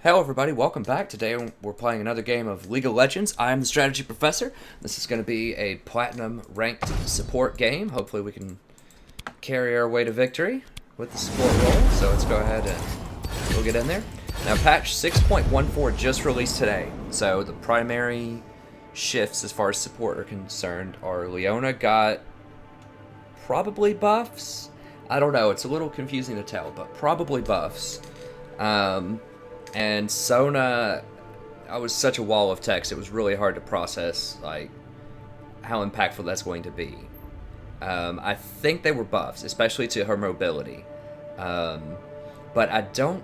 Hello everybody, welcome back. Today we're playing another game of League of Legends. I'm the Strategy Professor. This is going to be a Platinum ranked support game. Hopefully we can carry our way to victory with the support role. So let's go ahead and we'll get in there. Now patch 6.14 just released today. So the primary shifts as far as support are concerned are Leona got probably buffs. I don't know, it's a little confusing to tell, but probably buffs. And Sona, I was such a wall of text, it was really hard to process, like, how impactful that's going to be. I think they were buffs, especially to her mobility. But I don't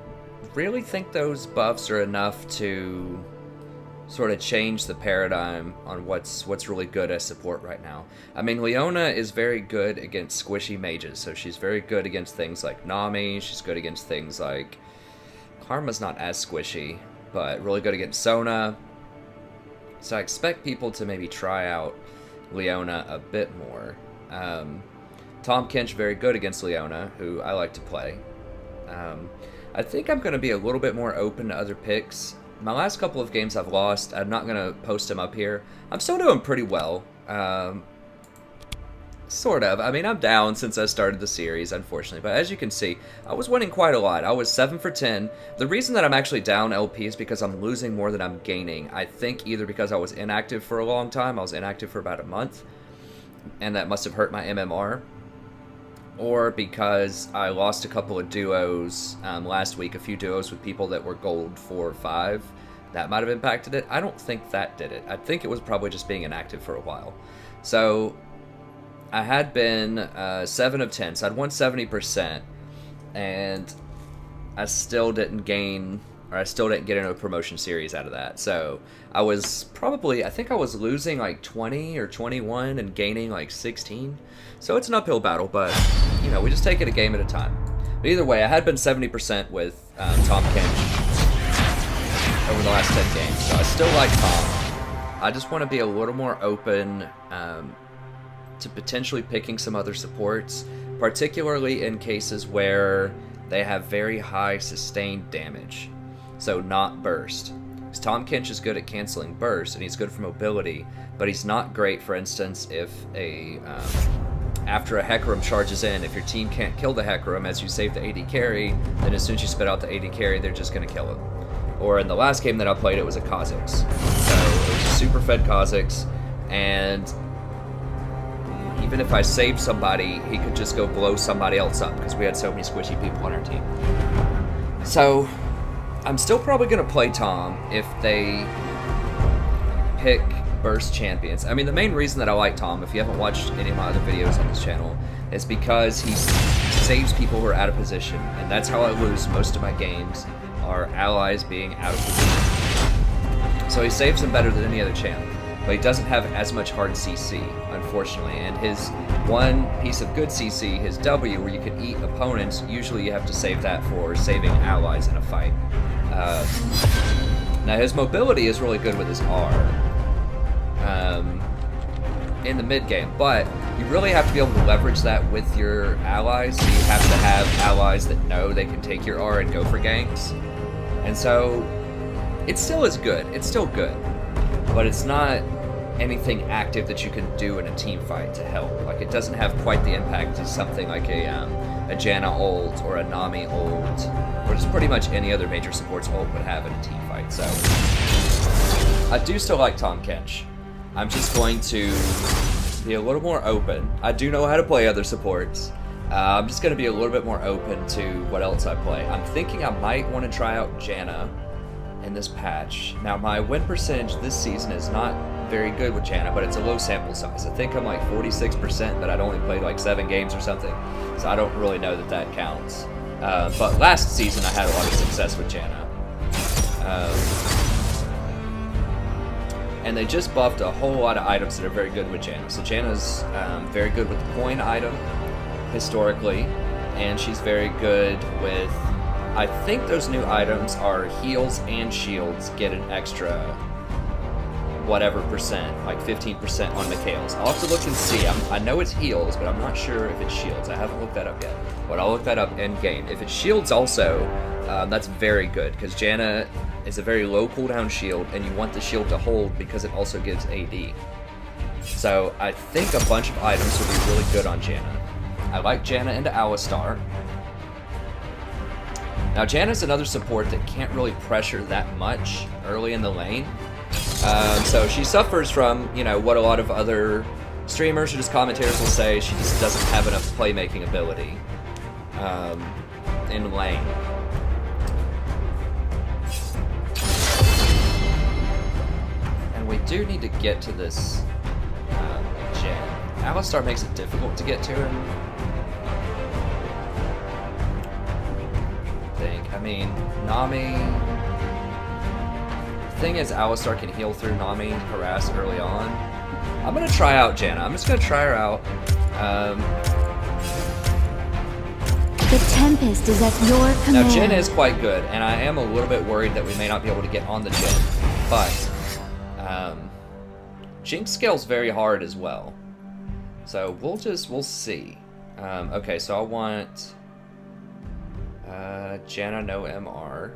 really think those buffs are enough to sort of change the paradigm on what's really good as support right now. I mean, Leona is very good against squishy mages, so she's very good against things like Nami, she's good against things like... Karma's not as squishy, but really good against Sona. So I expect people to maybe try out Leona a bit more. Tom Kench very good against Leona, who I like to play. I think I'm going to be a little bit more open to other picks. My last couple of games I've lost. I'm not going to post them up here. I'm still doing pretty well. Sort of. I mean, I'm down since I started the series, unfortunately. But as you can see, I was winning quite a lot. I was 7 for 10. The reason that I'm actually down LP is because I'm losing more than I'm gaining. I think either because I was inactive for a long time. I was inactive for about a month. And that must have hurt my MMR. Or because I lost a couple of duos last week. A few duos with people that were gold 4 or 5. That might have impacted it. I don't think that did it. I think it was probably just being inactive for a while. So... I had been 7 of 10, so I'd won 70%, and I still didn't gain, or I still didn't get into a promotion series out of that. So I was probably, I think I was losing like 20 or 21 and gaining like 16. So it's an uphill battle, but, you know, we just take it a game at a time. But either way, I had been 70% with Tom Kench over the last 10 games, so I still like Tom. I just want to be a little more open to potentially picking some other supports, particularly in cases where they have very high sustained damage, so not burst. Because Tom Kench is good at canceling burst, and he's good for mobility, but he's not great, for instance, if after a Hecarim charges in, if your team can't kill the Hecarim as you save the AD carry, then as soon as you spit out the AD carry, they're just going to kill him. Or in the last game that I played, it was a Kha'Zix. So it was a super fed Kha'Zix, and even if I saved somebody, he could just go blow somebody else up because we had so many squishy people on our team. So, I'm still probably going to play Tom if they pick burst champions. I mean, the main reason that I like Tom, if you haven't watched any of my other videos on this channel, is because he saves people who are out of position. And that's how I lose most of my games, are allies being out of position. So he saves them better than any other champ. But he doesn't have as much hard CC, unfortunately. And his one piece of good CC, his W, where you can eat opponents, usually you have to save that for saving allies in a fight. Now his mobility is really good with his R in the mid game, but you really have to be able to leverage that with your allies. So you have to have allies that know they can take your R and go for ganks. And so it still is good. It's still good. But it's not anything active that you can do in a team fight to help. Like, it doesn't have quite the impact as something like a Janna ult or a Nami ult, or just pretty much any other major support's ult would have in a team fight. So I do still like Tom Kench. I'm just going to be a little more open. I do know how to play other supports. I'm just going to be a little bit more open to what else I play. I'm thinking I might want to try out Janna in this patch. Now, my win percentage this season is not very good with Janna, but it's a low sample size. I think I'm like 46%, but I'd only played like 7 games or something, so I don't really know that that counts. But last season I had a lot of success with Janna. And they just buffed a whole lot of items that are very good with Janna. So Janna's very good with the coin item, historically, and she's very good with... I think those new items are heals and shields get an extra whatever percent, like 15% on Mikhail's. I'll have to look and see. I know it's heals, but I'm not sure if it's shields. I haven't looked that up yet, but I'll look that up in game. If it's shields also, that's very good, because Janna is a very low cooldown shield, and you want the shield to hold because it also gives AD. So I think a bunch of items will be really good on Janna. I like Janna into Alistar. Now Janna's another support that can't really pressure that much early in the lane. So she suffers from, you know, what a lot of other streamers or just commentators will say. She just doesn't have enough playmaking ability in lane. And we do need to get to this gen. Alistar makes it difficult to get to him. I mean, Nami... The thing is, Alistar can heal through Nami, harass early on. I'm gonna try out Janna. I'm just gonna try her out. The Tempest is at your command. Now, Janna is quite good, and I am a little bit worried that we may not be able to get on the gen. But, Jinx scales very hard as well. So, we'll see. Okay, so I want... Janna, no MR.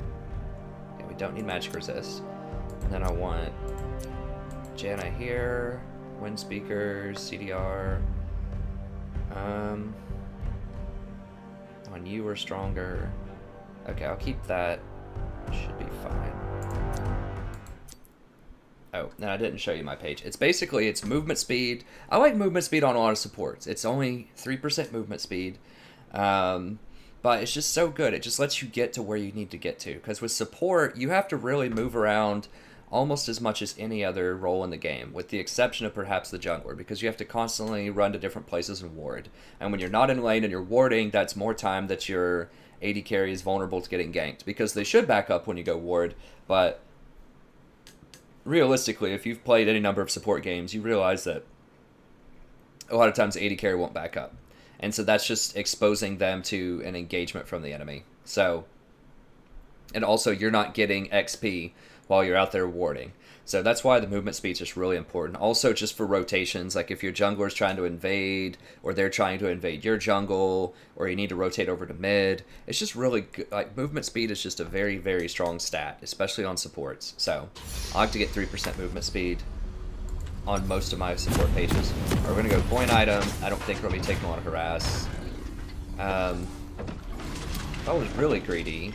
Yeah, we don't need magic resist. And then I want Janna here, wind speakers, CDR. On you or stronger. Okay, I'll keep that. Should be fine. Oh, and I didn't show you my page. It's basically, it's movement speed. I like movement speed on a lot of supports. It's only 3% movement speed. But it's just so good. It just lets you get to where you need to get to. Because with support, you have to really move around almost as much as any other role in the game, with the exception of perhaps the jungler, because you have to constantly run to different places and ward. And when you're not in lane and you're warding, that's more time that your AD carry is vulnerable to getting ganked, because they should back up when you go ward, but realistically, if you've played any number of support games, you realize that a lot of times AD carry won't back up. And so that's just exposing them to an engagement from the enemy. So, and also you're not getting XP while you're out there warding. So that's why the movement speed is just really important. Also just for rotations, like if your jungler is trying to invade, or they're trying to invade your jungle, or you need to rotate over to mid, it's just really good. Like, movement speed is just a very, very strong stat, especially on supports. So I like to get 3% movement speed on most of my support pages. We're going to go coin item. I don't think we're going to be taking a lot of harass. If I was really greedy,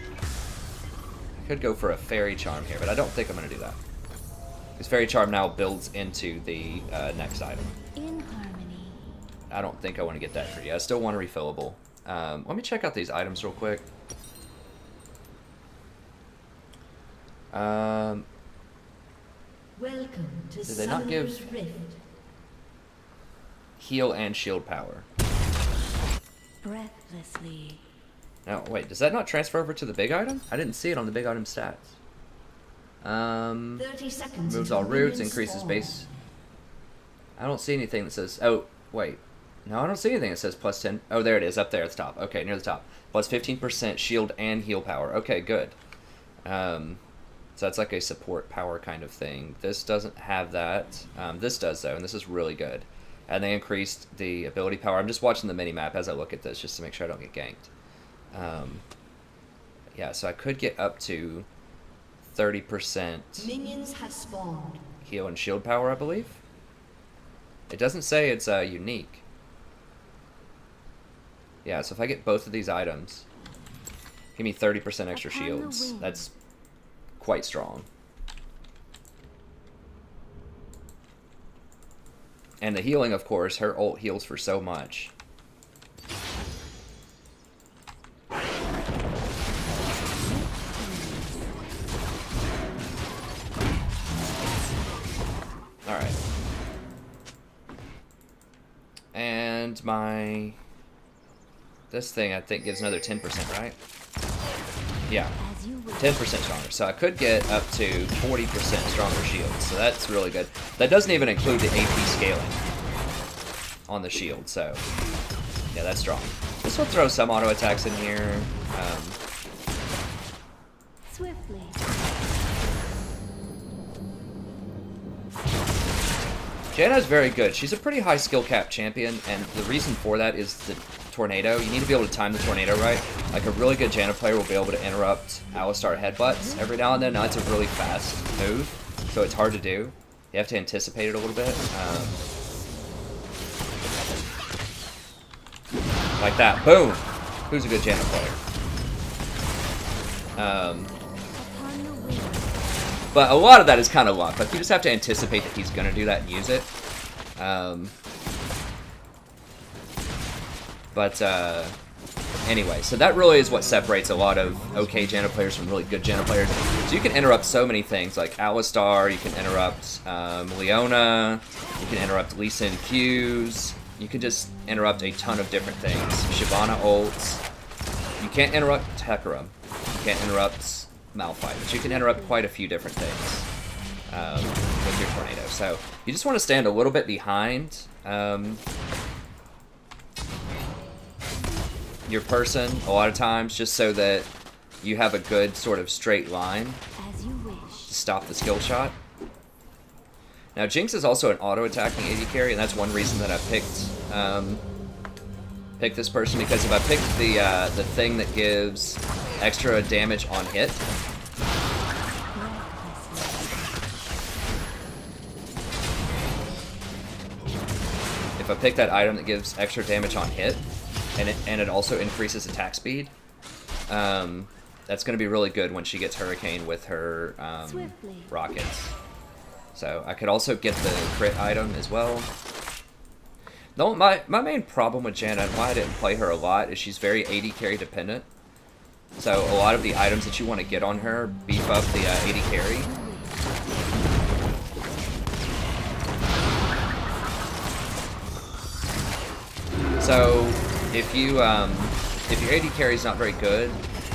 I could go for a fairy charm here, but I don't think I'm going to do that. Because fairy charm now builds into the next item. In harmony. I don't think I want to get that for you. I still want a refillable. Let me check out these items real quick. Welcome to Did they not give Rift. heal and shield power? Breathlessly. No, wait, does that not transfer over to the big item? I didn't see it on the big item stats. 30 seconds. Moves all roots, increases base. I don't see anything that says... Oh, wait. No, I don't see anything that says plus 10. Oh, there it is, up there at the top. Okay, near the top. Plus 15% shield and heal power. Okay, good. So that's like a support power kind of thing. This doesn't have that. This does, though, and this is really good. And they increased the ability power. I'm just watching the mini-map as I look at this, just to make sure I don't get ganked. Yeah, so I could get up to 30% Minions have spawned. heal and shield power, I believe. It doesn't say it's unique. Yeah, so if I get both of these items, give me 30% extra shields. That's quite strong. And the healing, of course, her ult heals for so much. Alright. And my... This thing, I think, gives another 10%, right? Yeah. 10% stronger. So I could get up to 40% stronger shields. So that's really good. That doesn't even include the AP scaling on the shield. So, yeah, that's strong. This will throw some auto attacks in here. Swiftly. Janna is very good. She's a pretty high skill cap champion, and the reason for that is the tornado. You need to be able to time the tornado right. Like a really good Janna player will be able to interrupt Alistar headbutts every now and then. Now it's a really fast move, so it's hard to do. You have to anticipate it a little bit. Like that. Boom! Who's a good Janna player? But a lot of that is kind of luck. Like, you just have to anticipate that he's going to do that and use it. Anyway, so that really is what separates a lot of okay Janna players from really good Janna players. So you can interrupt so many things, like Alistar, you can interrupt Leona, you can interrupt Lee Sin Qs, you can just interrupt a ton of different things. Shyvana ults. You can't interrupt Hecarim. You can't interrupt Malphite, but you can interrupt quite a few different things with your tornado. So you just want to stand a little bit behind your person a lot of times, just so that you have a good sort of straight line to stop the skill shot. Now Jinx is also an auto-attacking AD carry, and that's one reason that I picked this person, because if I picked the thing that gives extra damage on hit, if I pick that item that gives extra damage on hit, and it also increases attack speed, that's going to be really good when she gets Hurricane with her rockets. So I could also get the crit item as well. No, my main problem with Janna and why I didn't play her a lot is she's very AD carry dependent. So a lot of the items that you want to get on her beef up the AD carry. So if your AD carry is not very good,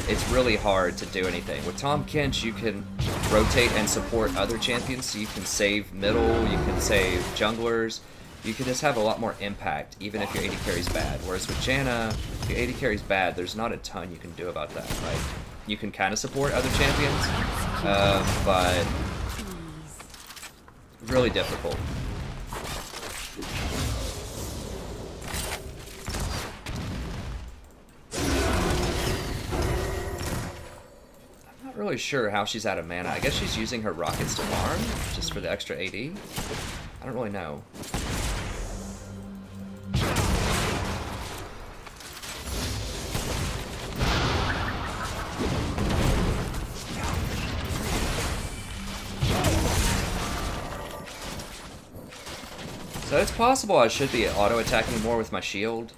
it's really hard to do anything. With Tahm Kench, you can rotate and support other champions, so you can save middle, you can save junglers. You can just have a lot more impact, even if your AD carry's bad. Whereas with Janna, if your AD carry's bad, there's not a ton you can do about that. Like, you can kind of support other champions, but really difficult. I'm not really sure how she's out of mana. I guess she's using her rockets to farm, just for the extra AD. I don't really know. So it's possible I should be auto-attacking more with my shield.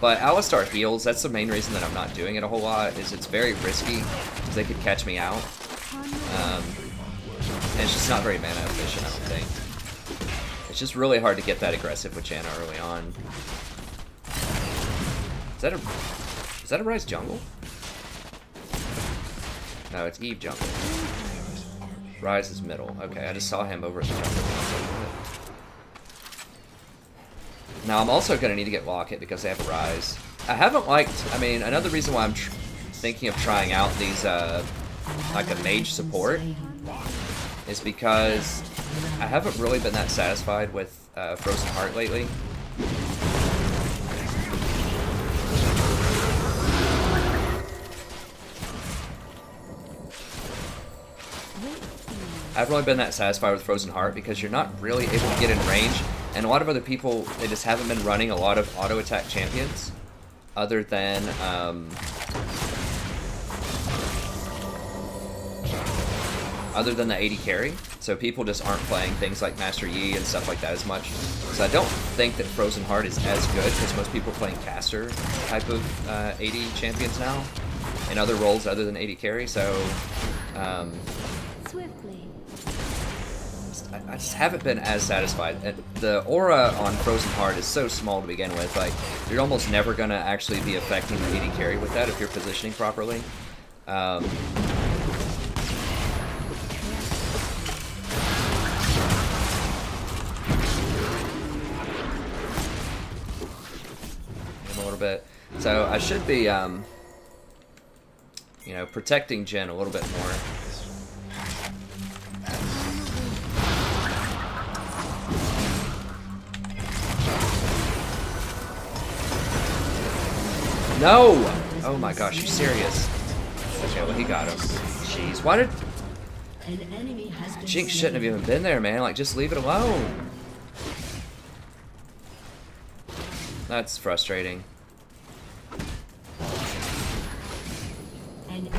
But Alistar heals, that's the main reason that I'm not doing it a whole lot, is it's very risky, because they could catch me out. And it's just not very mana efficient, I don't think. It's just really hard to get that aggressive with Janna early on. Is that a Ryze jungle? No, it's Eve jungle. Ryze is middle. Okay, I just saw him over at the jungle. Now I'm also going to need to get Locket because they have a Ryze. I haven't liked, I mean, another reason why I'm thinking of trying out these, like a mage support, is because I haven't really been that satisfied with Frozen Heart lately. I haven't really been that satisfied with Frozen Heart because you're not really able to get in range, and a lot of other people, they just haven't been running a lot of auto-attack champions other than the AD carry. So people just aren't playing things like Master Yi and stuff like that as much. So I don't think that Frozen Heart is as good because most people are playing caster type of AD champions now in other roles other than AD carry. So I just haven't been as satisfied. The aura on Frozen Heart is so small to begin with. Like, you're almost never going to actually be affecting the AD carry with that if you're positioning properly. I'm a little bit. So I should be, you know, protecting Jhin a little bit more. No! Oh my gosh, you serious? Okay, well, he got him. Jeez, why did... An enemy has been Jinx slain. shouldn't have even been there, man. Like, just leave it alone. That's frustrating. An enemy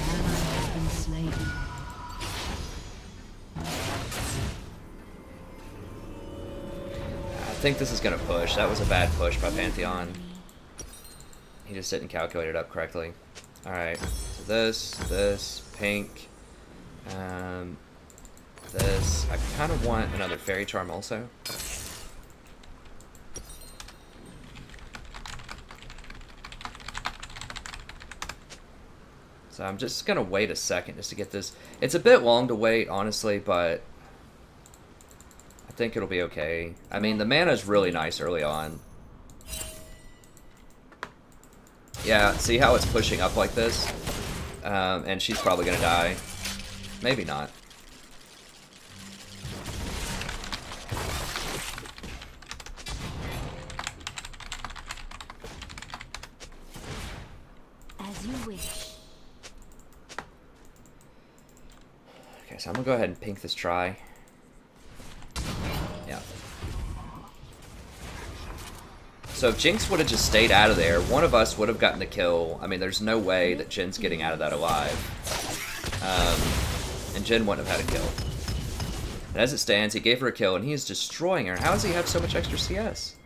has been slain. I think this is going to push. That was a bad push by Pantheon. He just didn't calculate it up correctly. Alright, so this, pink, this. I kind of want another Fairy Charm also. So I'm just going to wait a second just to get this. It's a bit long to wait, honestly, but I think it'll be okay. I mean, the mana is really nice early on. Yeah, see how it's pushing up like this? And she's probably going to die. Maybe not. As you wish. Okay, so I'm going to go ahead and pink this try. Yeah. So if Jinx would have just stayed out of there, one of us would have gotten the kill. I mean, there's no way that Jin's getting out of that alive. And Jin wouldn't have had a kill. And as it stands, he gave her a kill, and he is destroying her. How does he have so much extra CS?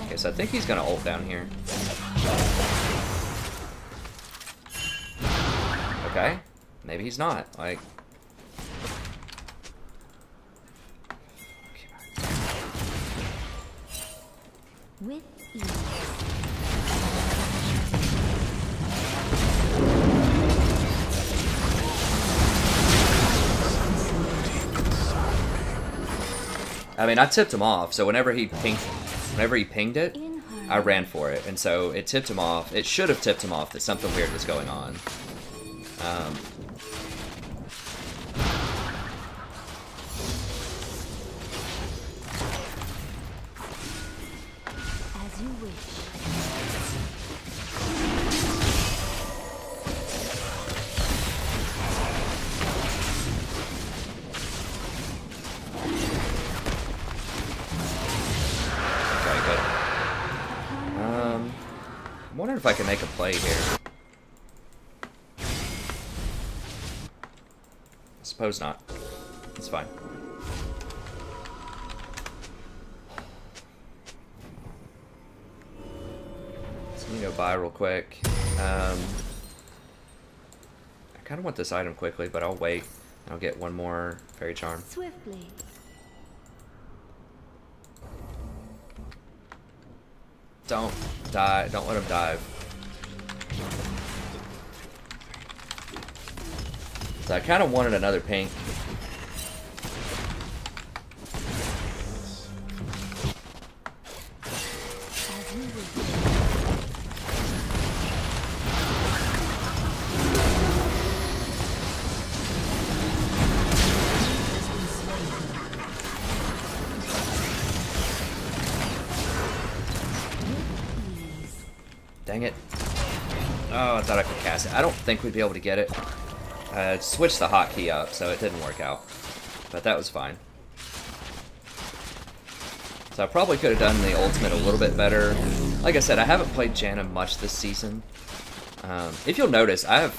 Okay, so I think he's going to ult down here. Okay. Maybe he's not. Like... With ease. I mean, I tipped him off, so whenever he pinged it, I ran for it, and so it tipped him off. It should have tipped him off that something weird was going on. As you wish. Okay, good. I'm wondering if I can make a play here. I suppose not. It's fine. So let me go buy real quick. I kind of want this item quickly, but I'll wait. I'll get one more Fairy Charm. Swiftly. Don't die. Don't let him dive. So I kind of wanted another pink. As you wish. Dang it. Oh, I thought I could cast it. I don't think we'd be able to get it. Switched the hotkey up, so it didn't work out. But that was fine. So I probably could have done the ultimate a little bit better. Like I said, I haven't played Janna much this season. If you'll notice, I have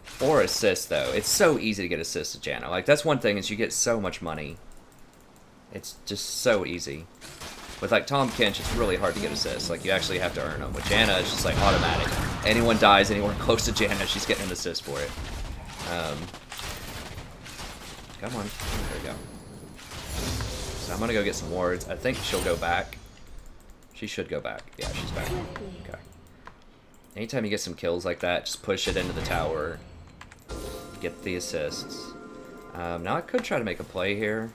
4 assists, though. It's so easy to get assists to Janna. Like, that's one thing, is you get so much money. It's just so easy. With, like, Tahm Kench, it's really hard to get assists. Like, you actually have to earn them. With Janna, it's just, like, automatic. Anyone dies anywhere close to Janna, she's getting an assist for it. Come on. There we go. So I'm gonna go get some wards. I think she'll go back. She should go back. Yeah, she's back. Okay. Anytime you get some kills like that, just push it into the tower. Get the assists. Now I could try to make a play here.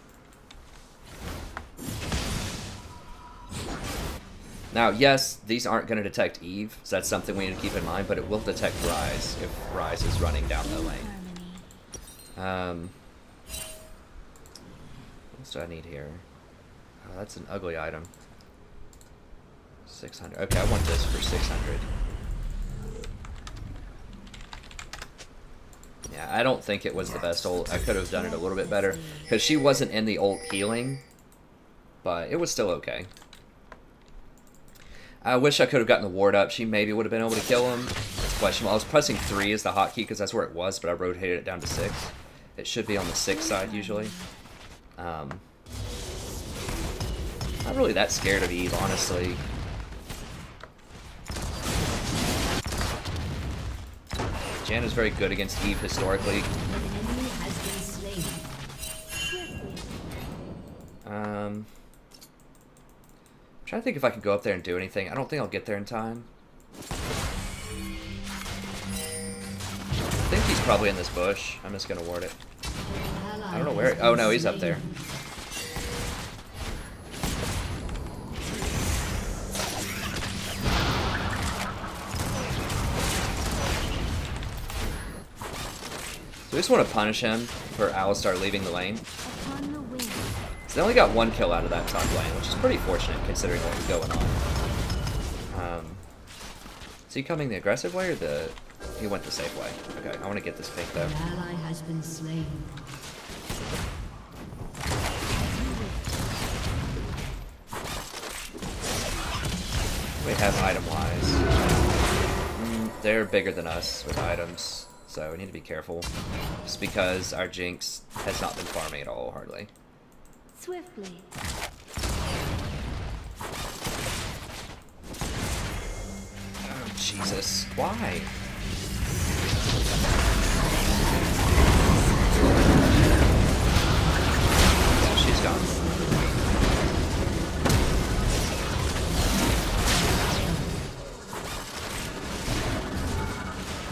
Now, yes, these aren't going to detect Eve, so that's something we need to keep in mind, but it will detect Ryze if Ryze is running down the lane. What do I need here? Oh, that's an ugly item. 600. Okay, I want this for 600. Yeah, I don't think it was the best ult. I could have done it a little bit better because she wasn't in the ult healing, but it was still okay. I wish I could have gotten the ward up. She maybe would have been able to kill him. It's questionable. I was pressing 3 as the hotkey because that's where it was, but I rotated it down to 6. It should be on the 6 side usually. Not really that scared of Eve, honestly. Janna's very good against Eve historically. I'm trying to think if I can go up there and do anything. I don't think I'll get there in time. I think he's probably in this bush. I'm just gonna ward it. I don't know where. Oh no, he's up there. So we just want to punish him for Alistar leaving the lane. So they only got 1 kill out of that top lane, which is pretty fortunate considering what was going on. Is he coming the aggressive way or the... He went the safe way. Okay, I want to get this pink though. An ally has been slain. We have item-wise. They're bigger than us with items, so we need to be careful. Just because our Jinx has not been farming at all, hardly. Swiftly. Oh, Jesus. Why? Yeah, she's gone.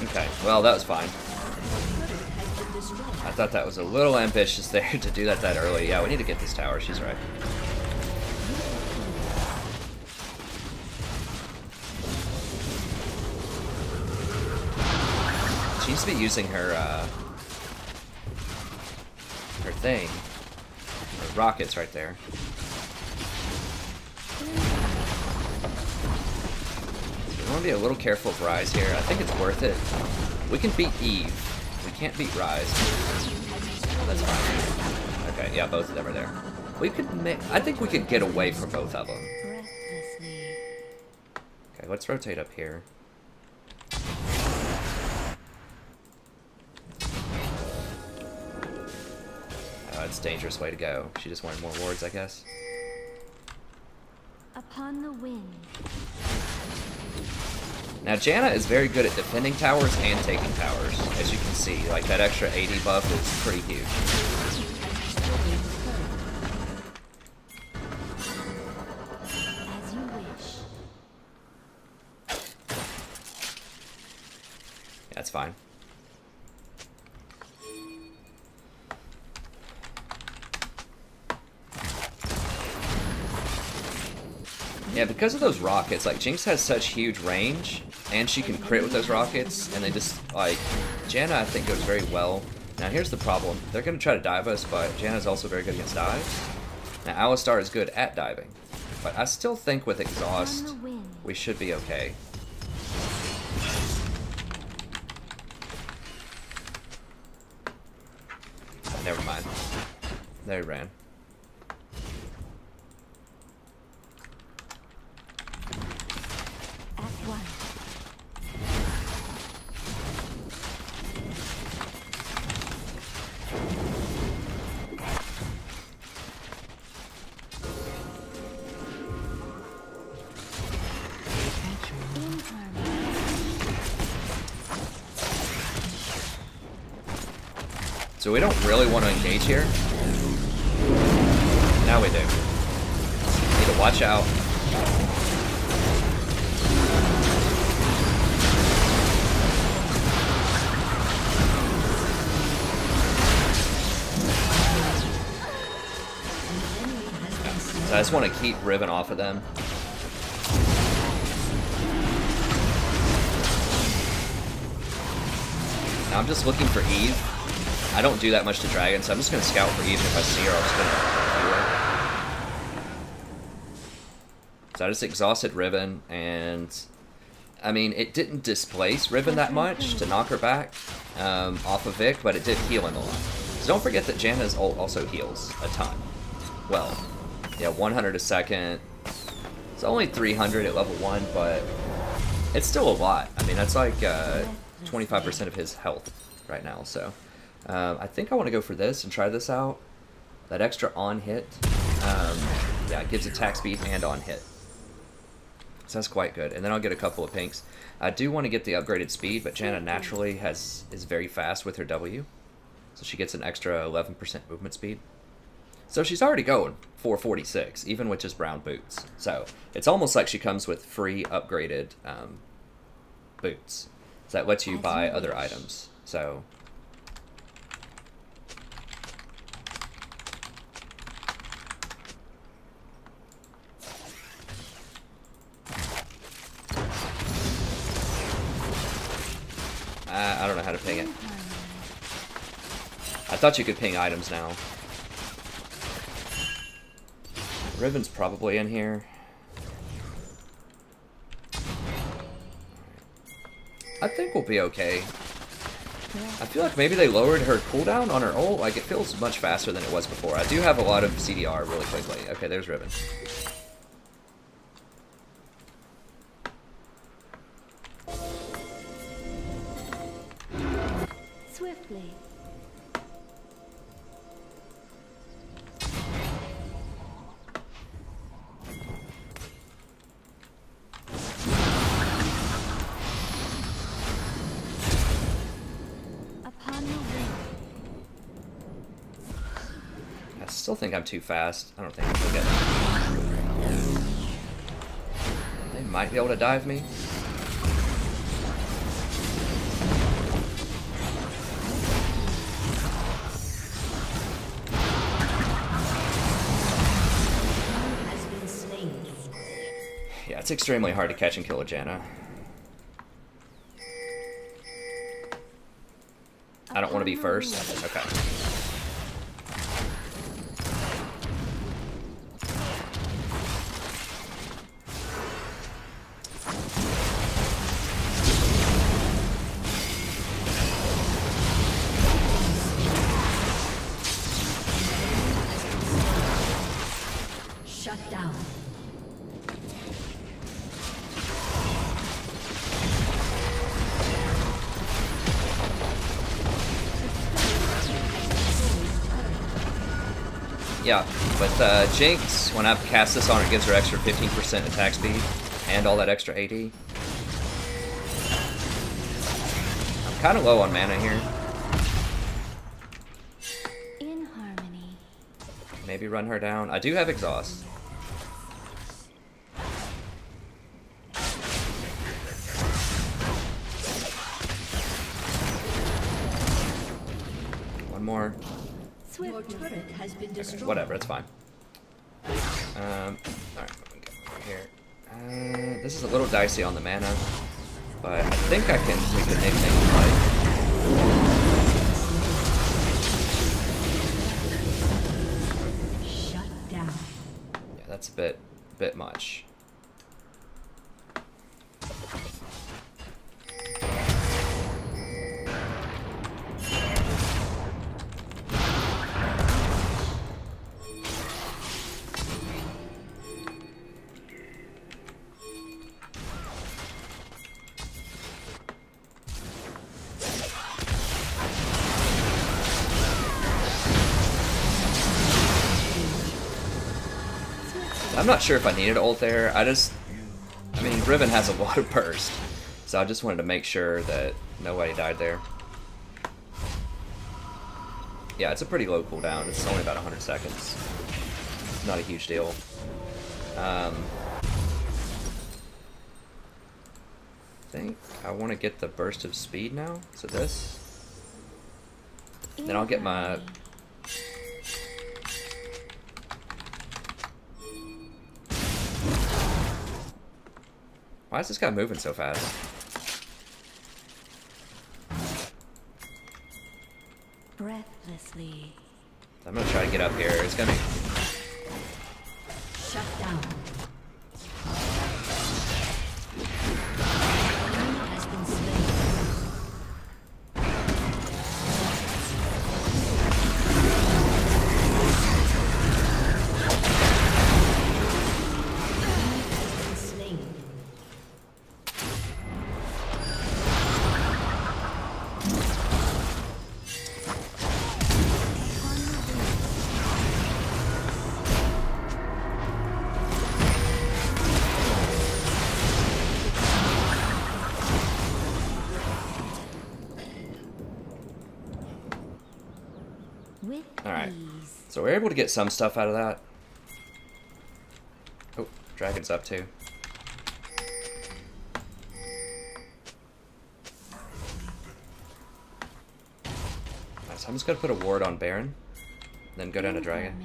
Okay, well, that was fine. I thought that was a little ambitious there to do that early. Yeah, we need to get this tower. She's right. She needs to be using her, her thing. Her rockets right there. We want to be a little careful of Rise here. I think it's worth it. We can beat Eve. We can't beat Rise. That's fine. Okay, yeah, both of them are there. We could make... I think we could get away from both of them. Okay, let's rotate up here. Oh, it's a dangerous way to go. She just wanted more wards, I guess. Upon the wind. Now, Janna is very good at defending towers and taking towers, as you can see. Like, that extra 80 buff is pretty huge. As you wish. Yeah, that's fine. Yeah, because of those rockets, like, Jinx has such huge range, and she can crit with those rockets, and they just, like, Janna, I think, goes very well. Now, here's the problem. They're going to try to dive us, but Janna's also very good against dives. Now, Alistar is good at diving, but I still think with Exhaust, we should be okay. Never mind. There he ran. So we don't really want to engage here. Now we do. Need to watch out. So I just want to keep ribbing off of them. Now I'm just looking for Eve. I don't do that much to Dragon, so I'm just going to scout for Eve. If I see her, I'm just going to do So I just exhausted Riven, and I mean, it didn't displace Riven that much to knock her back off of Vic, but it did heal him a lot. So don't forget that Janna's ult also heals a ton. Well, yeah, 100 a second. It's only 300 at level 1, but it's still a lot. I mean, that's like 25% of his health right now. So I think I want to go for this and try this out. That extra on hit, yeah, it gives attack speed and on hit. So that's quite good. And then I'll get a couple of pinks. I do want to get the upgraded speed, but Janna naturally is very fast with her W. So she gets an extra 11% movement speed. So she's already going 446, even with just brown boots. So it's almost like she comes with free upgraded boots. So that lets you buy other items. So I don't know how to ping it. I thought you could ping items now. Riven's probably in here. I think we'll be okay. I feel like maybe they lowered her cooldown on her ult. Like, it feels much faster than it was before. I do have a lot of CDR really quickly. Okay, there's Riven. Swiftly. Upon the wind. I still think I'm too fast. I don't think I'm gonna get it. They might be able to dive me. Yeah, it's extremely hard to catch and kill a Janna. I don't want to be first. Okay. Shut down. Yeah, with Jinx, when I cast this on, it gives her extra 15% attack speed and all that extra AD. I'm kind of low on mana here. In harmony. Maybe run her down. I do have exhaust. One more. Your turret has been destroyed. Whatever, it's fine. Alright, let me go over here. This is a little dicey on the mana, but I think we can make things right. Shut down. Yeah, that's a bit much. I'm not sure if I needed ult there. I mean, Riven has a lot of burst, so I just wanted to make sure that nobody died there. Yeah, it's a pretty low cooldown. It's only about 100 seconds. Not a huge deal. I think I want to get the burst of speed now. So this. Then I'll get my... Why is this guy moving so fast? Breathlessly. I'm gonna try to get up here. It's gonna be... Shut down. So we're able to get some stuff out of that. Oh, dragon's up too. Nice, I'm just gonna put a ward on Baron, then go down to dragon.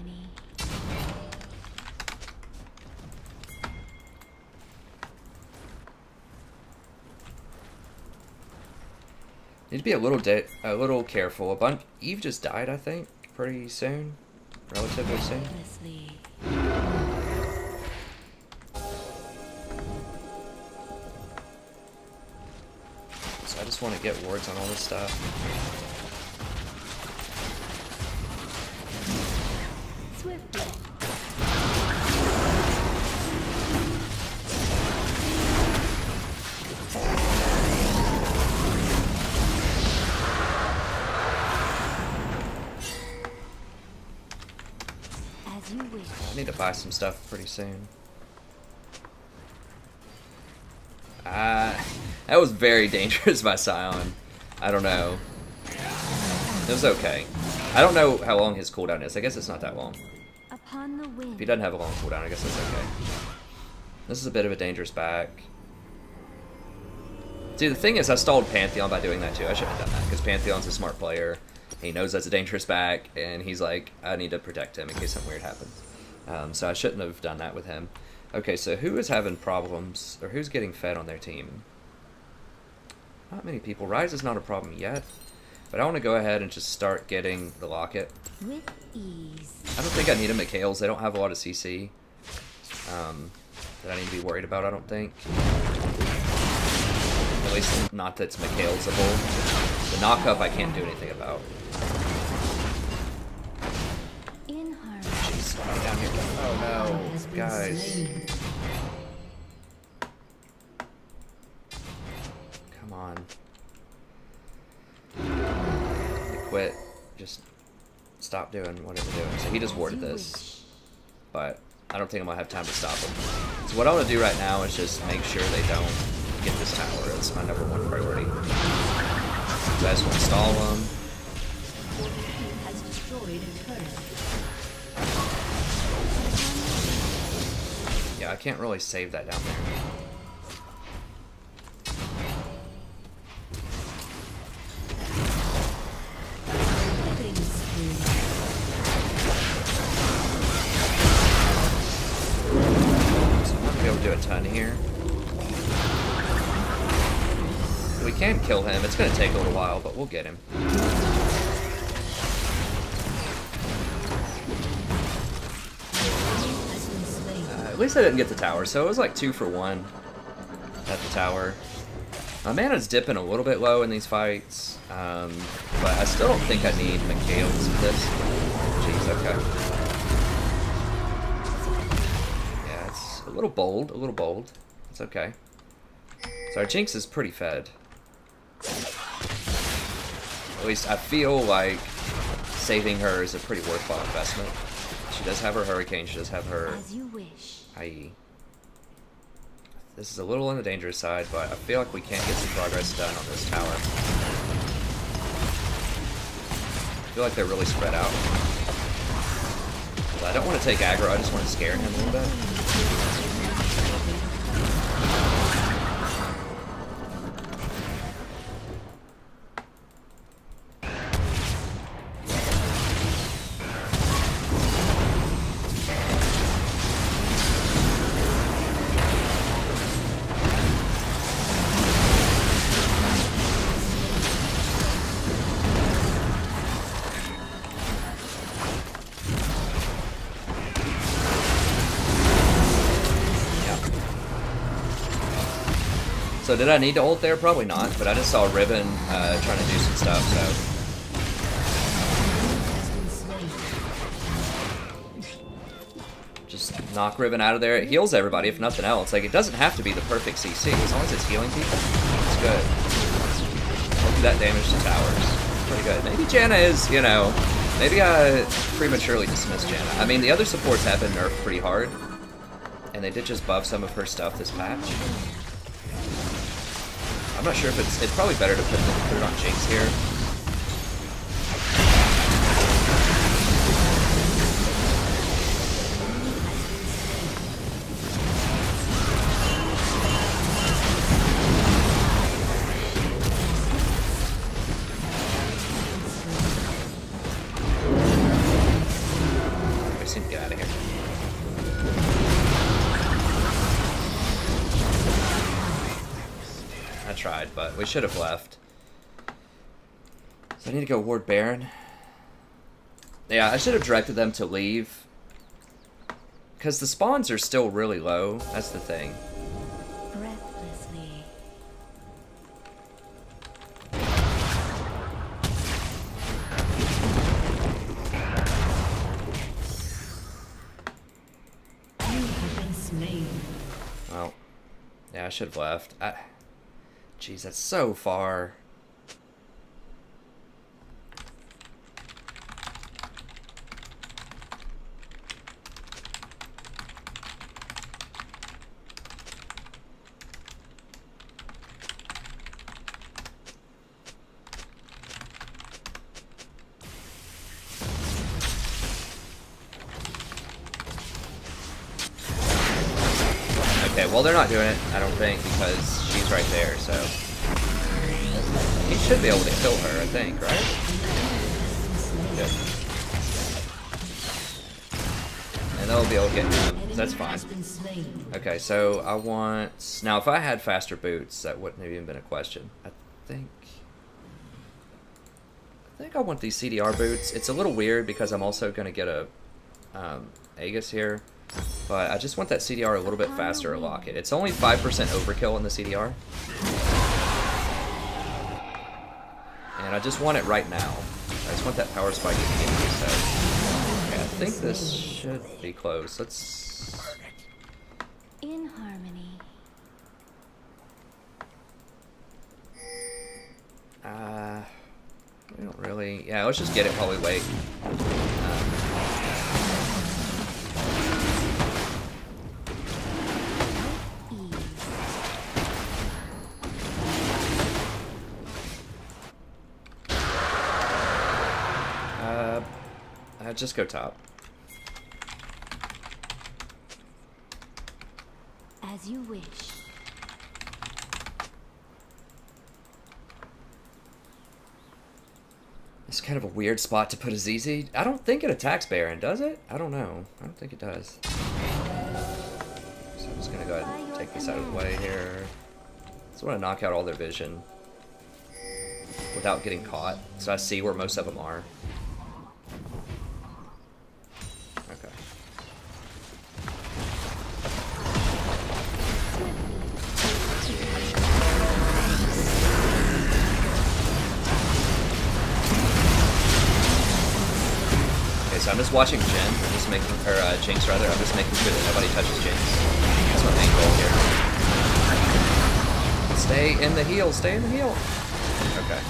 Need to be a little careful. Eve just died, I think, pretty soon, relatively soon. So I just want to get wards on all this stuff. Swiftly. As you wish. I need to buy some stuff pretty soon. That was very dangerous by Sion. I don't know. It was okay. I don't know how long his cooldown is. I guess it's not that long. Upon the wind. If he doesn't have a long cooldown, I guess that's okay. This is a bit of a dangerous back. See, the thing is, I stalled Pantheon by doing that too. I shouldn't have done that, because Pantheon's a smart player. He knows that's a dangerous back, and he's like, I need to protect him in case something weird happens. So I shouldn't have done that with him. Okay, so who is having problems, or who's getting fed on their team? Not many people. Ryze is not a problem yet, but I want to go ahead and just start getting the locket. With ease. I don't think I need a Mikhail's. They don't have a lot of CC that I need to be worried about, I don't think. At least not that's Mikhailsable. The knock-up I can't do anything about. In harmony. Jeez, right down here. Oh no, guys. Come on. They quit. Just stop doing whatever they're doing. So he just warded this. But I don't think I'm going to have time to stop him. So what I want to do right now is just make sure they don't get this tower. It's my #1 priority. So I just want to stall them. Has destroyed a turret. Yeah, I can't really save that down there. Do a ton here. We can kill him. It's going to take a little while, but we'll get him. At least I didn't get the tower, so it was like 2 for 1 at the tower. My mana's dipping a little bit low in these fights, but I still don't think I need Mikhail's for this. Jeez, okay. A little bold, a little bold. It's okay. So our Jinx is pretty fed. At least I feel like saving her is a pretty worthwhile investment. She does have her Hurricane, she does have her IE. This is a little on the dangerous side, but I feel like we can get some progress done on this tower. I feel like they're really spread out. But I don't want to take aggro, I just want to scare him a little bit. So did I need to ult there? Probably not, but I just saw Ribbon trying to do some stuff, so. Just knock Ribbon out of there. It heals everybody, if nothing else. Like, it doesn't have to be the perfect CC. As long as it's healing people, it's good. Don't do that damage to towers. Pretty good. Maybe Janna is, you know, maybe I prematurely dismissed Janna. I mean, the other supports have been nerfed pretty hard, and they did just buff some of her stuff this patch. I'm not sure if it's probably better to put it on Jinx here. tried, but we should have left. So I need to go ward Baron. Yeah, I should have directed them to leave. Because the spawns are still really low. That's the thing. Breathlessly. You have been slain. Well, yeah, I should have left. Jeez, that's so far. Okay, well, they're not doing it, I don't think, because she's right there, so... He should be able to kill her, I think, right? Good. And they'll be able to get him. That's fine. Okay, so I want... Now, if I had faster boots, that wouldn't have even been a question. I think I want these CDR boots. It's a little weird because I'm also going to get a Aegis here. But I just want that CDR a little bit faster to lock it. It's only 5% overkill in the CDR. And I just want it right now. I just want that power spike immediately, so... Okay, I think this should be close. Let's... In harmony. We don't really... Yeah, let's just get it while we wait. Just go top. As you wish. It's kind of a weird spot to put a ZZ. I don't think it attacks Baron, does it? I don't know. I don't think it does. So I'm just gonna go ahead and take this out of the way here. Just want to knock out all their vision without getting caught, so I see where most of them are. Okay. Okay, so I'm just watching Jin. I'm just making, or Jinx rather. I'm just making sure that nobody touches Jinx. That's my main goal here. Stay in the heal. Stay in the heal. Okay.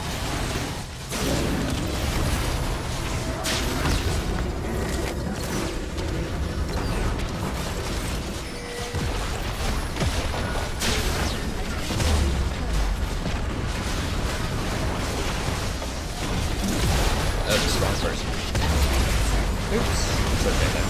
That was a strong person. Oops. It's okay then.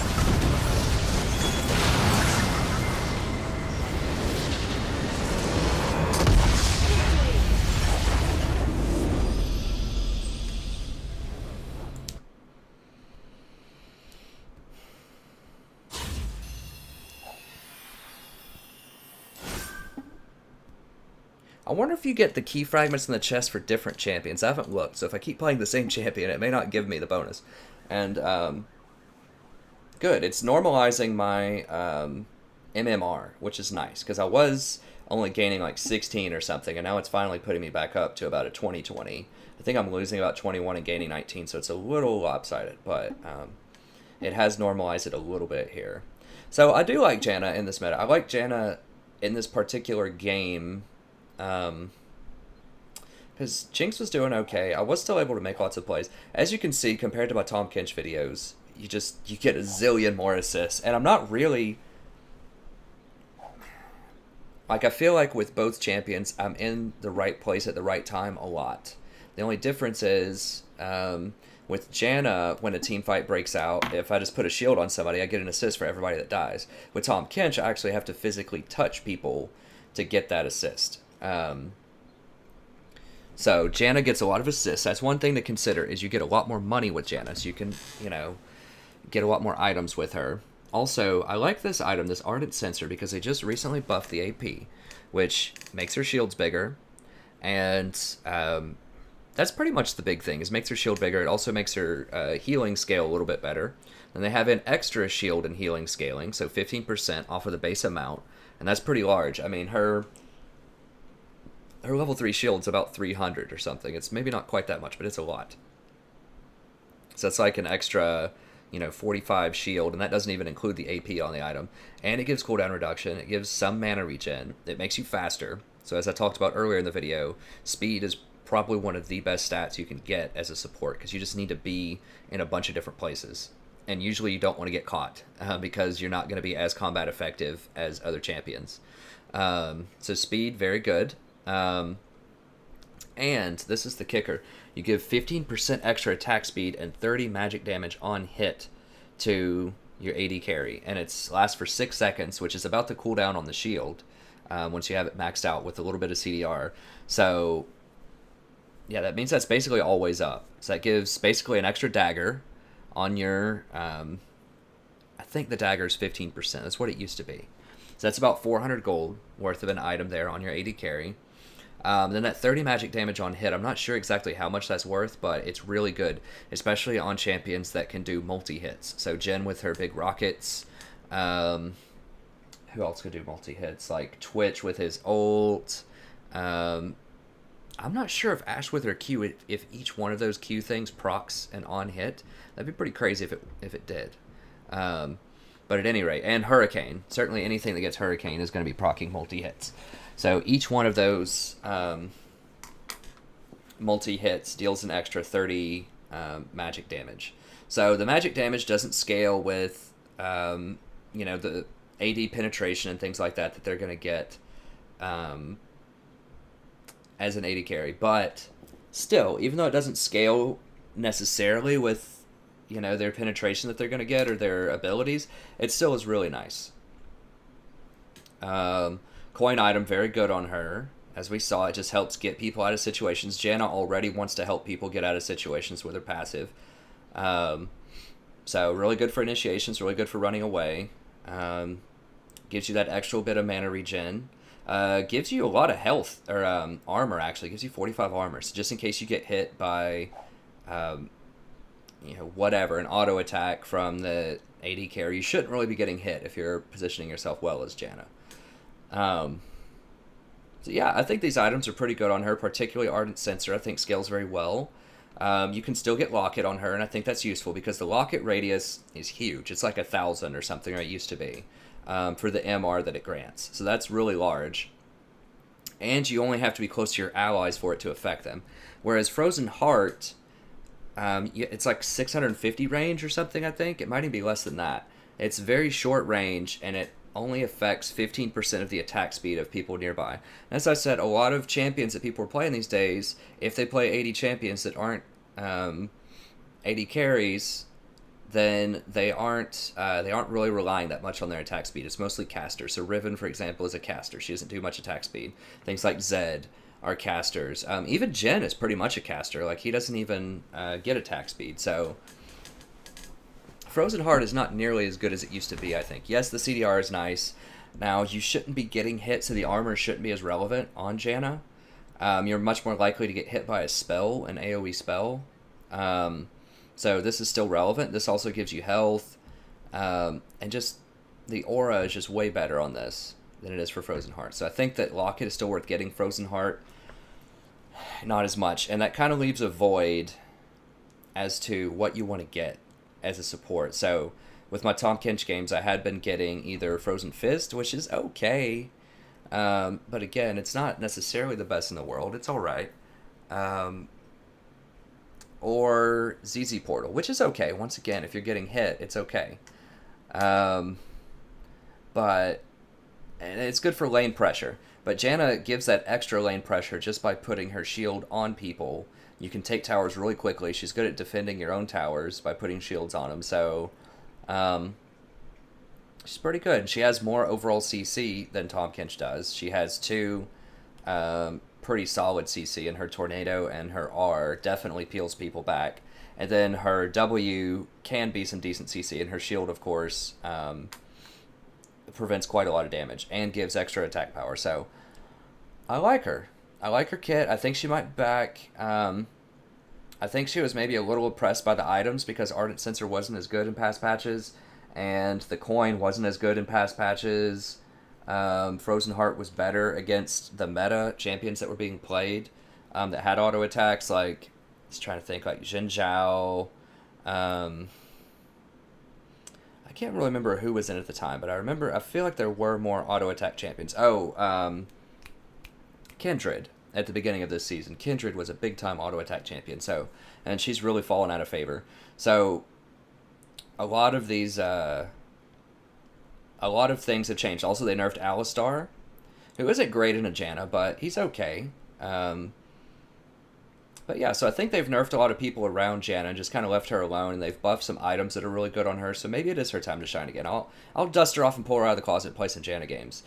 I wonder if you get the key fragments in the chest for different champions. I haven't looked, so if I keep playing the same champion, it may not give me the bonus. And, good. It's normalizing my MMR, which is nice, because I was only gaining like 16 or something, and now it's finally putting me back up to about a 20-20. I think I'm losing about 21 and gaining 19, so it's a little lopsided, but it has normalized it a little bit here. So I do like Janna in this meta. I like Janna in this particular game, because Jinx was doing okay. I was still able to make lots of plays. As you can see, compared to my Tom Kinch videos, you get a zillion more assists. And I'm not really... Like, I feel like with both champions, I'm in the right place at the right time a lot. The only difference is, with Janna, when a team fight breaks out, if I just put a shield on somebody, I get an assist for everybody that dies. With Tom Kinch, I actually have to physically touch people to get that assist. So Janna gets a lot of assists. That's one thing to consider, is you get a lot more money with Janna, so you can, get a lot more items with her. Also, I like this item, this Ardent Sensor, because they just recently buffed the AP, which makes her shields bigger. And that's pretty much the big thing. Is makes her shield bigger. It also makes her healing scale a little bit better. Then they have an extra shield and healing scaling, so 15% off of the base amount, and that's pretty large. I mean, her level 3 shield's about 300 or something. It's maybe not quite that much, but it's a lot. So it's like an extra, 45 shield, and that doesn't even include the AP on the item. And it gives cooldown reduction. It gives some mana regen. It makes you faster. So as I talked about earlier in the video, speed is probably one of the best stats you can get as a support, because you just need to be in a bunch of different places. And usually you don't want to get caught because you're not going to be as combat effective as other champions. So speed, very good. And this is the kicker. You give 15% extra attack speed and 30 magic damage on hit to your AD carry. And it lasts for 6 seconds, which is about the cooldown on the shield once you have it maxed out with a little bit of CDR. So, yeah, that means that's basically always up. So that gives basically an extra dagger on your, I think the dagger is 15%. That's what it used to be. So that's about 400 gold worth of an item there on your AD carry. Then that 30 magic damage on hit, I'm not sure exactly how much that's worth, but it's really good, especially on champions that can do multi-hits. So Jen with her big rockets. Who else could do multi-hits? Like Twitch with his ult. I'm not sure if Ashe with her Q, if each one of those Q things procs an on-hit. That'd be pretty crazy if it did. But at any rate, and Hurricane. Certainly anything that gets Hurricane is going to be proccing multi-hits. So each one of those multi-hits deals an extra 30 magic damage. So the magic damage doesn't scale with, the AD penetration and things like that they're going to get as an AD carry. But still, even though it doesn't scale necessarily with, their penetration that they're going to get or their abilities, it still is really nice. Coin item, very good on her. As we saw, it just helps get people out of situations. Janna already wants to help people get out of situations with her passive. So really good for initiations, really good for running away. Gives you that extra bit of mana regen. Gives you a lot of health, or armor actually. Gives you 45 armor. So just in case you get hit by, whatever, an auto attack from the AD carry, you shouldn't really be getting hit if you're positioning yourself well as Janna. So yeah, I think these items are pretty good on her, particularly Ardent Sensor. I think scales very well. You can still get Locket on her, and I think that's useful because the Locket radius is huge. It's like 1,000 or something, or it used to be, for the MR that it grants. So that's really large. And you only have to be close to your allies for it to affect them. Whereas Frozen Heart, it's like 650 range or something, I think. It might even be less than that. It's very short range, and it only affects 15% of the attack speed of people nearby. As I said, a lot of champions that people are playing these days, if they play 80 champions that aren't 80 carries, then they aren't really relying that much on their attack speed. It's mostly casters. So Riven, for example, is a caster. She doesn't do much attack speed. Things like Zed are casters. Even Jen is pretty much a caster. Like, he doesn't even get attack speed. So Frozen Heart is not nearly as good as it used to be, I think. Yes, the CDR is nice. Now, you shouldn't be getting hit, so the armor shouldn't be as relevant on Janna. You're much more likely to get hit by a spell, an AoE spell. So this is still relevant. This also gives you health. And just the aura is just way better on this than it is for Frozen Heart. So I think that Locket is still worth getting. Frozen Heart, not as much. And that kind of leaves a void as to what you want to get as a support. So with my Tahm Kench games, I had been getting either Frozen Fist, which is okay, but again, it's not necessarily the best in the world. It's all right. Or ZZ Portal, which is okay. Once again, if you're getting hit, it's okay. And it's good for lane pressure. But Janna gives that extra lane pressure just by putting her shield on people. You can take towers really quickly. She's good at defending your own towers by putting shields on them. So, she's pretty good. She has more overall CC than Tahm Kench does. She has 2 pretty solid CC, and her Tornado and her R definitely peels people back. And then her W can be some decent CC, and her shield, of course, prevents quite a lot of damage and gives extra attack power. So, I like her. I like her kit. I think she might be back. I think she was maybe a little oppressed by the items because Ardent Sensor wasn't as good in past patches, and the coin wasn't as good in past patches. Frozen Heart was better against the meta champions that were being played that had auto attacks. Like, just trying to think, like Jin Zhao. I can't really remember who was in at the time, but I feel like there were more auto attack champions. Kindred at the beginning of this season. Kindred was a big time auto attack champion, and she's really fallen out of favor. So a lot of these a lot of things have changed. Also, they nerfed Alistar, who isn't great in a Janna, but he's okay. But yeah, so I think they've nerfed a lot of people around Janna and just kind of left her alone, and they've buffed some items that are really good on her, so maybe it is her time to shine again. I'll dust her off and pull her out of the closet and play some Janna games.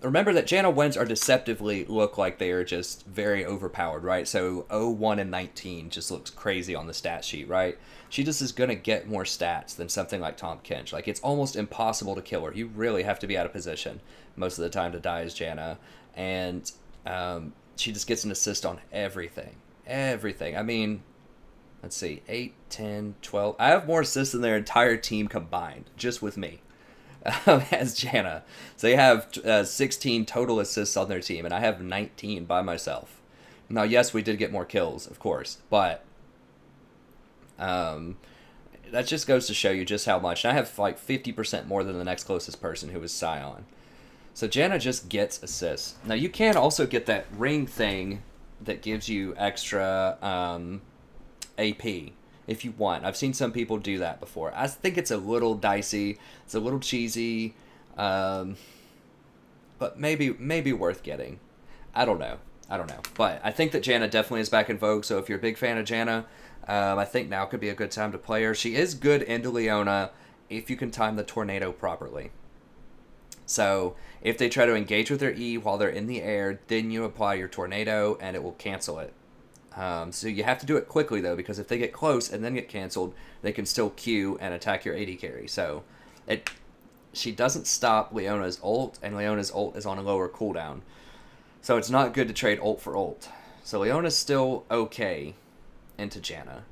Remember that Janna wins are deceptively look like they are just very overpowered, right? So 01 and 19 just looks crazy on the stat sheet, right? She just is going to get more stats than something like Tahm Kench. Like, it's almost impossible to kill her. You really have to be out of position most of the time to die as Janna. And she just gets an assist on everything. Everything. I mean, let's see, 8, 10, 12. I have more assists than their entire team combined, just with me. As Janna. So they have 16 total assists on their team, and I have 19 by myself. Now, yes, we did get more kills, of course, but that just goes to show you just how much. And I have like 50% more than the next closest person, who was Sion. So Janna just gets assists. Now, you can also get that ring thing that gives you extra AP if you want. I've seen some people do that before. I think it's a little dicey. It's a little cheesy. But maybe worth getting. I don't know. But I think that Janna definitely is back in vogue. So if you're a big fan of Janna, I think now could be a good time to play her. She is good into Leona if you can time the tornado properly. So if they try to engage with their E while they're in the air, then you apply your tornado and it will cancel it. So you have to do it quickly, though, because if they get close and then get canceled, they can still Q and attack your AD carry. So she doesn't stop Leona's ult, and Leona's ult is on a lower cooldown. So it's not good to trade ult for ult. So Leona's still okay into Janna.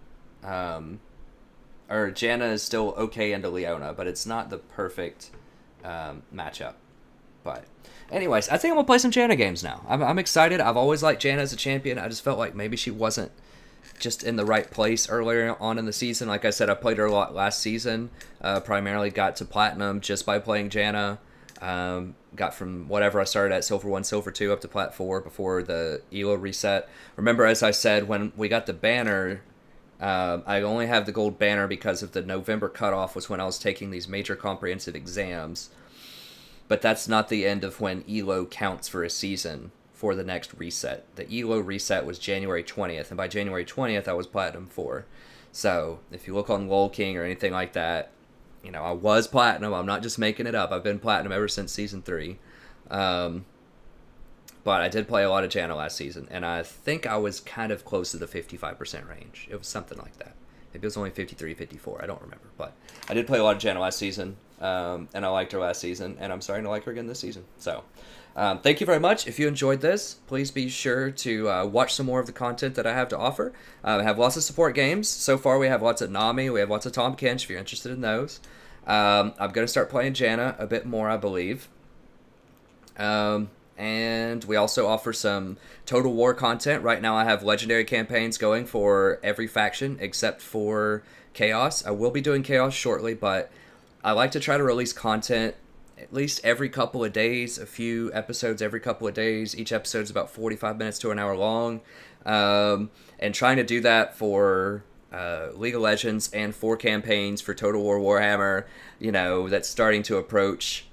Or Janna is still okay into Leona, but it's not the perfect matchup. But anyways, I think I'm going to play some Janna games now. I'm excited. I've always liked Janna as a champion. I just felt like maybe she wasn't just in the right place earlier on in the season. Like I said, I played her a lot last season. Primarily got to Platinum just by playing Janna. Got from whatever I started at Silver 1, Silver 2 up to Plat 4 before the ELO reset. Remember, as I said, when we got the banner, I only have the gold banner because of the November cutoff was when I was taking these major comprehensive exams. But that's not the end of when ELO counts for a season for the next reset. The ELO reset was January 20th, and by January 20th, I was Platinum 4. So if you look on LOL King or anything like that, you know, I was Platinum. I'm not just making it up. I've been Platinum ever since Season 3. But I did play a lot of Janna last season, and I think I was kind of close to the 55% range. It was something like that. Maybe it was only 53, 54. I don't remember. But I did play a lot of Janna last season, and I liked her last season, and I'm starting to like her again this season. So thank you very much. If you enjoyed this, please be sure to watch some more of the content that I have to offer. I have lots of support games. So far, we have lots of Nami. We have lots of Tahm Kench, if you're interested in those. I'm going to start playing Janna a bit more, I believe. And we also offer some Total War content. Right now I have legendary campaigns going for every faction except for Chaos. I will be doing Chaos shortly, but I like to try to release content at least every couple of days, a few episodes every couple of days. Each episode's about 45 minutes to an hour long. And trying to do that for League of Legends and for campaigns for Total War Warhammer, you know, that's starting to approach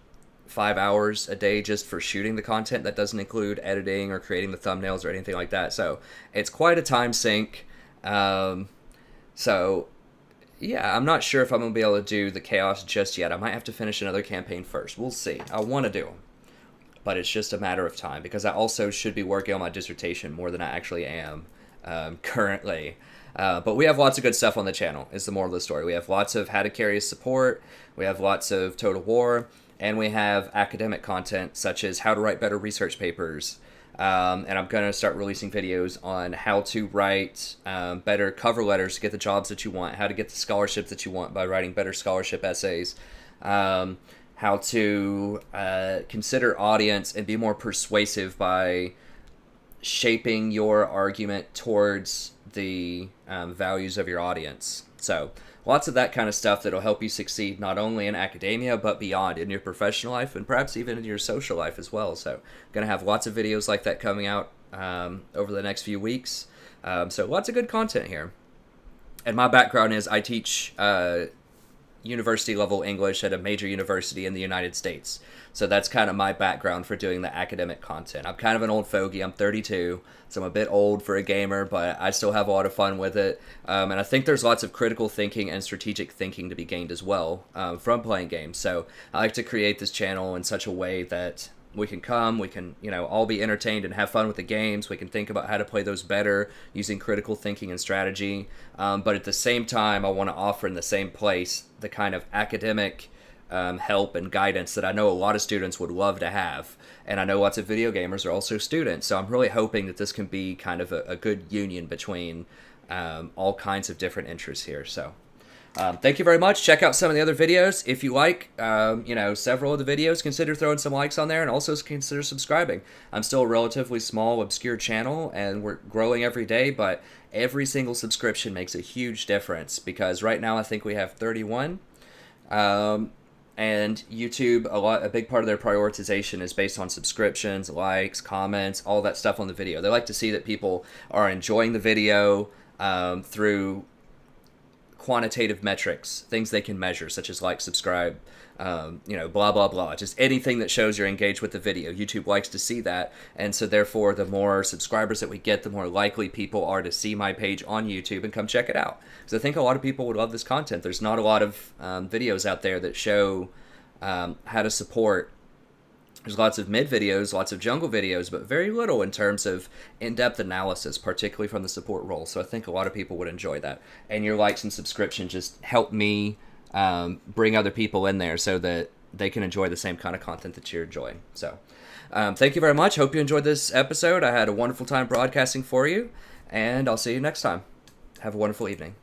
5 hours a day just for shooting the content. That doesn't include editing or creating the thumbnails or anything like that. So it's quite a time sink. So yeah, I'm not sure if I'm going to be able to do the Chaos just yet. I might have to finish another campaign first. We'll see. I want to do them, but it's just a matter of time because I also should be working on my dissertation more than I actually am currently. But we have lots of good stuff on the channel, is the moral of the story. We have lots of how to carry support. We have lots of Total War. And we have academic content such as how to write better research papers, And I'm going to start releasing videos on how to write better cover letters to get the jobs that you want, how to get the scholarships that you want by writing better scholarship essays, how to consider audience and be more persuasive by shaping your argument towards the values of your audience. So lots of that kind of stuff that'll help you succeed not only in academia but beyond in your professional life and perhaps even in your social life as well. So going to have lots of videos like that coming out over the next few weeks. So lots of good content here. And my background is I teach university level English at a major university in the United States. So that's kind of my background for doing the academic content. I'm kind of an old fogey. I'm 32, so I'm a bit old for a gamer, but I still have a lot of fun with it. And I think there's lots of critical thinking and strategic thinking to be gained as well from playing games. So I like to create this channel in such a way that we can, all be entertained and have fun with the games. We can think about how to play those better using critical thinking and strategy. But at the same time, I want to offer in the same place the kind of academic help and guidance that I know a lot of students would love to have. And I know lots of video gamers are also students. So I'm really hoping that this can be kind of a good union between all kinds of different interests here. So thank you very much. Check out some of the other videos. If you like, several of the videos, consider throwing some likes on there and also consider subscribing. I'm still a relatively small, obscure channel and we're growing every day, but every single subscription makes a huge difference because right now I think we have 31. And YouTube, a big part of their prioritization is based on subscriptions, likes, comments, all that stuff on the video. They like to see that people are enjoying the video through quantitative metrics, things they can measure, such as like, subscribe, blah, blah, blah. Just anything that shows you're engaged with the video. YouTube likes to see that, and so therefore the more subscribers that we get, the more likely people are to see my page on YouTube and come check it out. Because I think a lot of people would love this content. There's not a lot of videos out there that show how to support. There's lots of mid videos, lots of jungle videos, but very little in terms of in-depth analysis, particularly from the support role. So I think a lot of people would enjoy that. And your likes and subscription just help me bring other people in there so that they can enjoy the same kind of content that you're enjoying. So thank you very much. Hope you enjoyed this episode. I had a wonderful time broadcasting for you, and I'll see you next time. Have a wonderful evening.